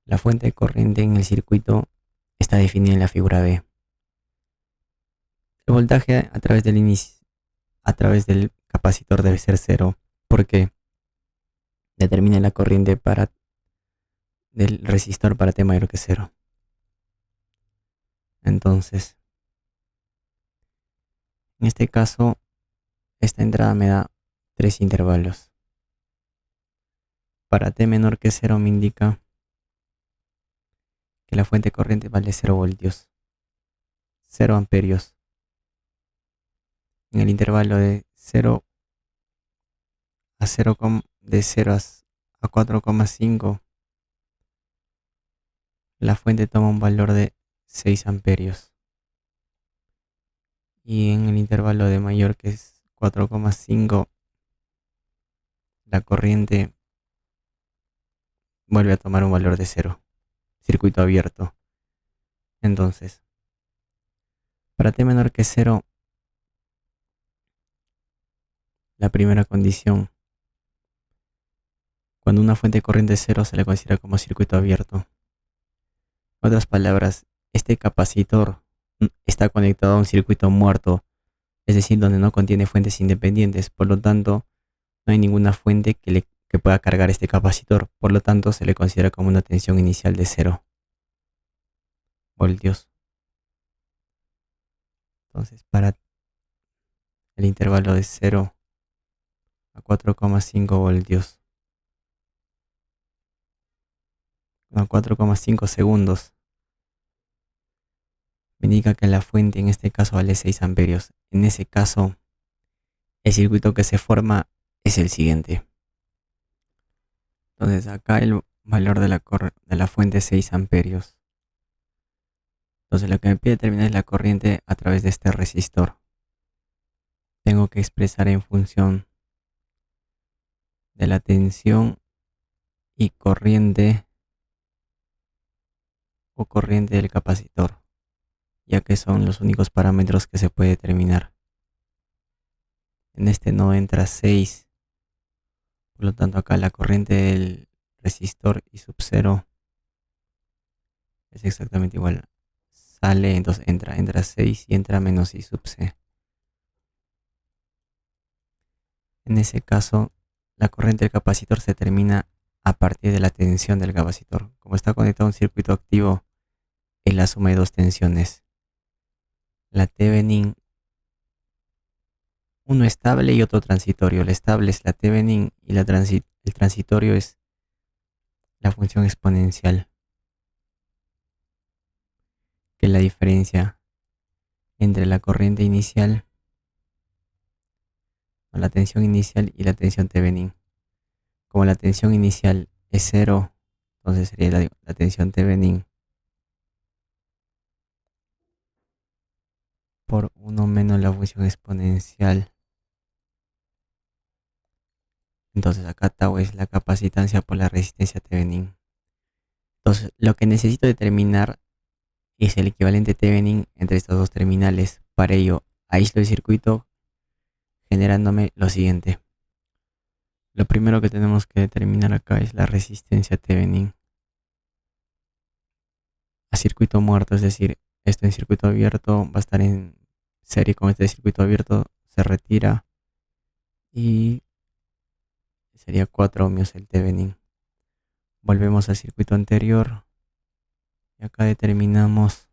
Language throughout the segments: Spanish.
La fuente de corriente en el circuito está definida en la figura B. El voltaje a través del capacitor debe ser cero porque determina la corriente del resistor para T mayor que cero. Entonces, en este caso, esta entrada me da tres intervalos. Para T menor que cero me indica que la fuente de corriente vale 0 voltios, 0 amperios. En el intervalo de 0 a 0, de 0 a 4,5, la fuente toma un valor de 6 amperios. Y en el intervalo de mayor que es 4,5, la corriente vuelve a tomar un valor de 0. Circuito abierto. Entonces, para T menor que 0, la primera condición, cuando una fuente de corriente es 0, se le considera como circuito abierto. En otras palabras, este capacitor está conectado a un circuito muerto, es decir, donde no contiene fuentes independientes. Por lo tanto, no hay ninguna fuente que pueda cargar este capacitor. Por lo tanto, se le considera como una tensión inicial de 0 voltios. Entonces, para el intervalo de 0 a 4,5 voltios, a 4,5 segundos, me indica que la fuente en este caso vale 6 amperios. En ese caso, el circuito que se forma es el siguiente. Entonces, acá el valor de la fuente es 6 amperios. Entonces, lo que me pide determinar es la corriente a través de este resistor. Tengo que expresar en función de la tensión y corriente o corriente del capacitor, ya que son los únicos parámetros que se puede determinar. En este no entra 6, por lo tanto acá la corriente del resistor y sub 0 es exactamente igual. Sale, entonces entra 6 y entra menos I sub C. En ese caso, la corriente del capacitor se determina a partir de la tensión del capacitor. Como está conectado a un circuito activo, es la suma de dos tensiones. La Thevenin, uno estable y otro transitorio. La estable es la Thevenin y el transitorio es la función exponencial, que es la diferencia entre la corriente inicial, o la tensión inicial y la tensión Thevenin. Como la tensión inicial es cero, entonces sería la tensión Thevenin por 1 menos la función exponencial. Entonces acá tau es la capacitancia por la resistencia Thevenin. Entonces lo que necesito determinar es el equivalente Thevenin entre estas dos terminales. Para ello aíslo el circuito generándome lo siguiente. Lo primero que tenemos que determinar acá es la resistencia Thevenin a circuito muerto, es decir, esto en circuito abierto va a estar en serie con este circuito abierto, se retira y sería 4 ohmios el Thevenin. Volvemos al circuito anterior y acá determinamos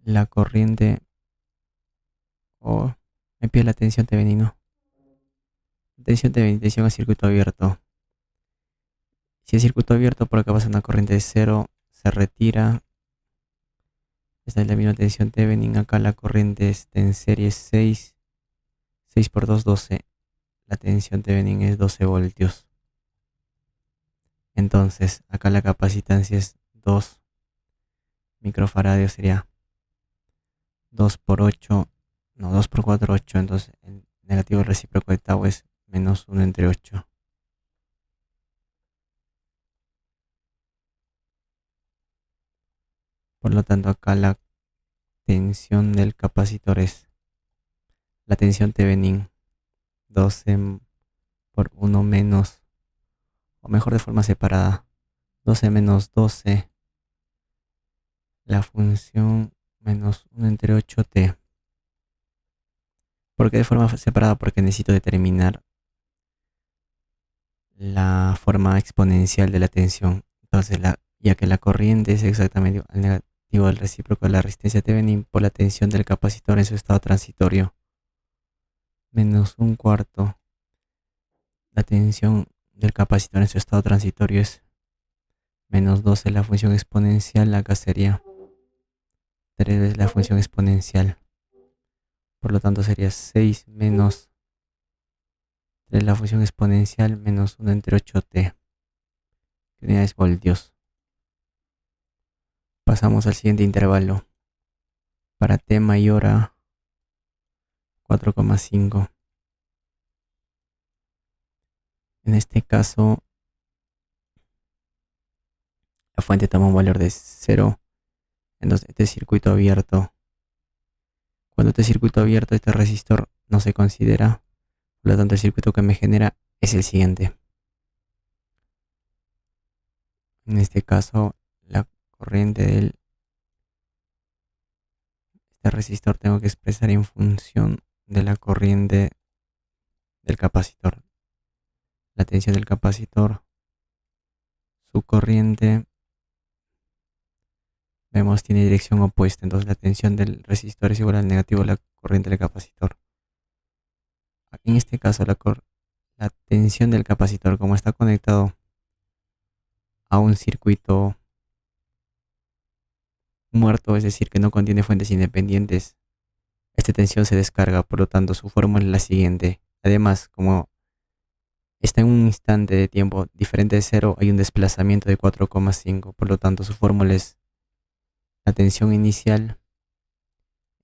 la corriente o me pide la tensión Thevenin, no. Tensión Thevenin, tensión a circuito abierto. Si es circuito abierto, por acá pasa una corriente de 0, se retira. Esta es la misma tensión Thevenin. Acá la corriente está en serie 6. 6 por 2, 12. La tensión Thevenin es 12 voltios. Entonces, acá la capacitancia es 2 microfarados, sería 2 por 8, no, 2 por 4, 8. Entonces, el negativo recíproco de tau es menos 1 entre 8. Por lo tanto, acá la tensión del capacitor es la tensión Thevenin 12 por 1 menos, o mejor de forma separada, 12 menos 12, la función menos 1 entre 8t. ¿Por qué de forma separada? Porque necesito determinar la forma exponencial de la tensión. Entonces, ya que la corriente es exactamente al negativo del recíproco de la resistencia Thevenin por la tensión del capacitor en su estado transitorio, menos un cuarto. La tensión del capacitor en su estado transitorio es menos 12, la función exponencial. Acá sería 3 veces la función exponencial. Por lo tanto, sería 6 menos 3 la función exponencial menos 1 entre 8t, que unidades voltios. Pasamos al siguiente intervalo. Para t mayor a 4,5. En este caso, la fuente toma un valor de 0. Entonces, este circuito abierto. Cuando este circuito abierto, este resistor no se considera. Por lo tanto, el circuito que me genera es el siguiente. En este caso, la corriente de este resistor tengo que expresar en función de la corriente del capacitor. La tensión del capacitor, su corriente, vemos, tiene dirección opuesta. Entonces, la tensión del resistor es igual al negativo de la corriente del capacitor. En este caso, la tensión del capacitor, como está conectado a un circuito muerto, es decir, que no contiene fuentes independientes, esta tensión se descarga. Por lo tanto, su fórmula es la siguiente. Además, como está en un instante de tiempo diferente de cero, hay un desplazamiento de 4,5. Por lo tanto, su fórmula es la tensión inicial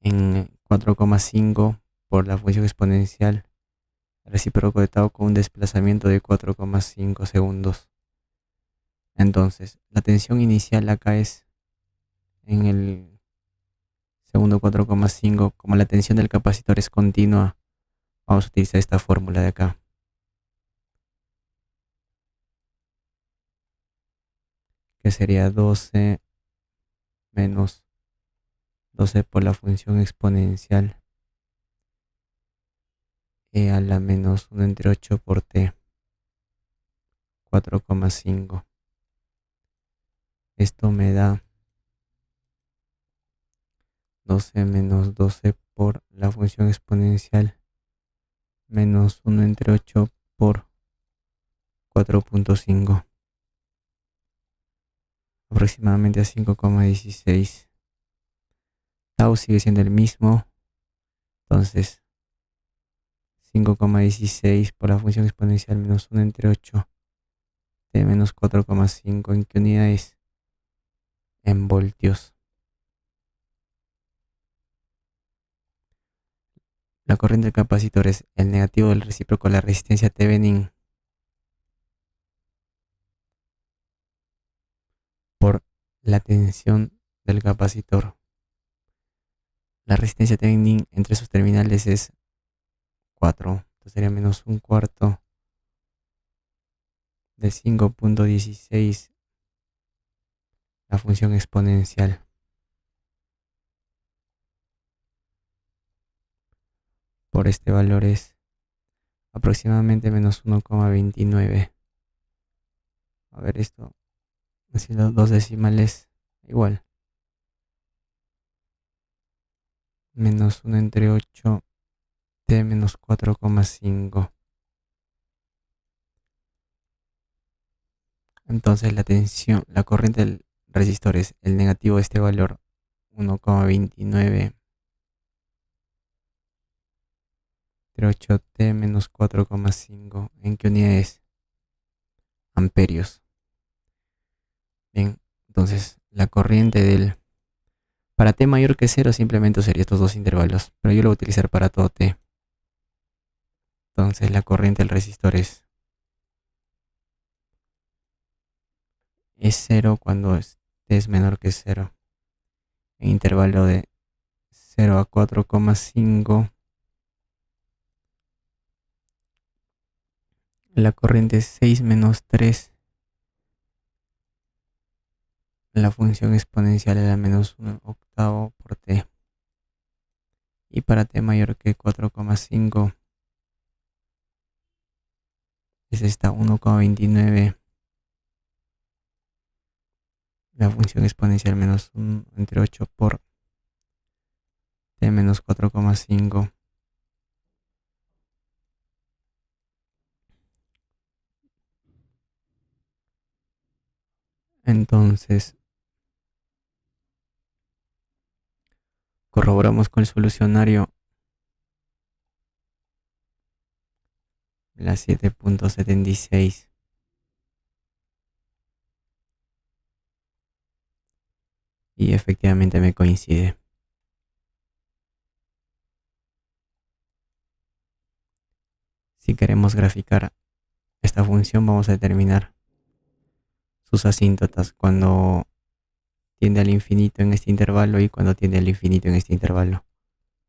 en 4,5 por la función exponencial recíproco de tau con un desplazamiento de 4,5 segundos. Entonces, la tensión inicial acá es en el segundo 4,5. Como la tensión del capacitor es continua, vamos a utilizar esta fórmula de acá, que sería 12 menos 12 por la función exponencial e a la menos 1 entre 8 por t, 4,5. Esto me da 12 menos 12 por la función exponencial menos 1 entre 8 por 4,5, aproximadamente a 5,16. Tau sigue siendo el mismo, entonces 5,16 por la función exponencial menos 1 entre 8 t menos 4,5. ¿En qué unidades? En voltios. La corriente del capacitor es el negativo del recíproco de la resistencia Thevenin por la tensión del capacitor. La resistencia Thevenin entre sus terminales es 4, entonces sería menos un cuarto de 5,16 la función exponencial. Por este valor es aproximadamente menos 1,29. A ver, esto haciendo dos decimales igual. Menos 1 entre 8 t menos 4,5. Entonces la tensión, la corriente del resistor es el negativo de este valor, 1,29 entre 8t menos 4,5. ¿En qué unidades? Amperios. Bien, entonces la corriente para t mayor que 0 simplemente sería estos dos intervalos, pero yo lo voy a utilizar para todo t. Entonces la corriente del resistor es 0 cuando t es menor que 0. En intervalo de 0 a 4,5, la corriente es 6 menos 3 la función exponencial a la menos 1 octavo por t. Y para t mayor que 4,5 es esta 1,29, la función exponencial menos 1 entre 8 por t menos 4,5. Entonces corroboramos con el solucionario la 7,76 y efectivamente me coincide. Si queremos graficar esta función, vamos a determinar sus asíntotas cuando tiende al infinito en este intervalo y cuando tiende al infinito en este intervalo.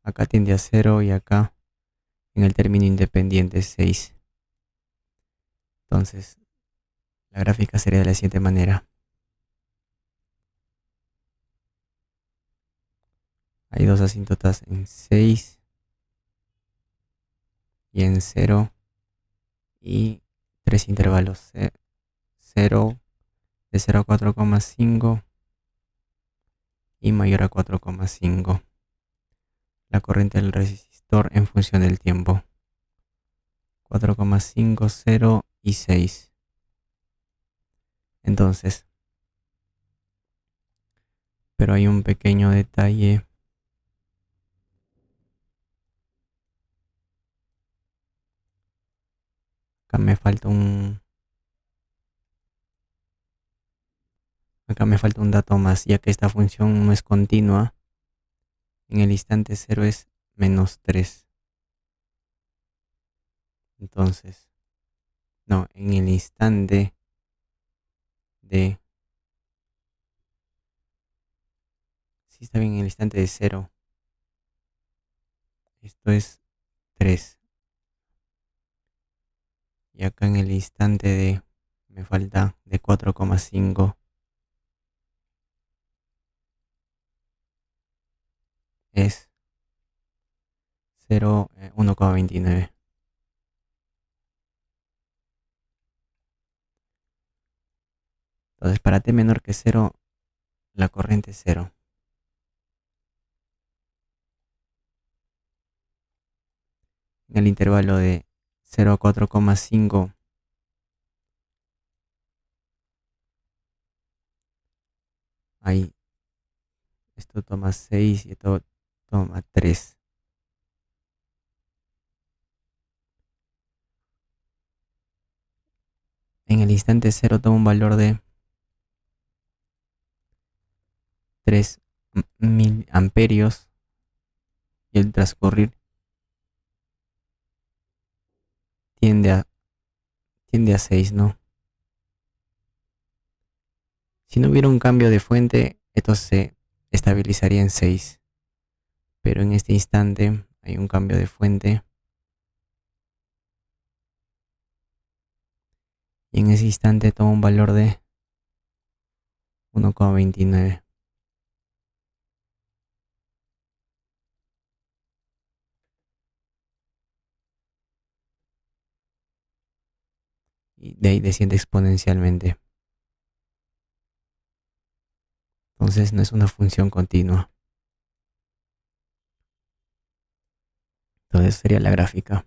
Acá tiende a 0 y acá en el término independiente es 6. Entonces la gráfica sería de la siguiente manera. Hay dos asíntotas en 6 y en 0 y tres intervalos. 0 de 0 a 4,5 y mayor a 4,5. La corriente del resistor en función del tiempo. 4,5, 0 y 6. Entonces, pero hay un pequeño detalle. Acá me falta un Acá me falta un dato más, ya que esta función no es continua. En el instante 0 es menos 3. Entonces, no, en el instante de... Sí, está bien, en el instante de 0. Esto es 3. Y acá en el instante de... Me falta de 4,5. Es 0, 1,29. Entonces, para t menor que 0, la corriente es 0. En el intervalo de 0 a 4,5, ahí esto toma 6 y esto toma 3. En el instante 0 toma un valor de 3 mil amperios y el transcurrir tiende a, tiende a 6, ¿no? Si no hubiera un cambio de fuente, esto se estabilizaría en 6. Pero en este instante hay un cambio de fuente y en ese instante toma un valor de 1,29. Y de ahí desciende exponencialmente. Entonces no es una función continua. Entonces sería la gráfica.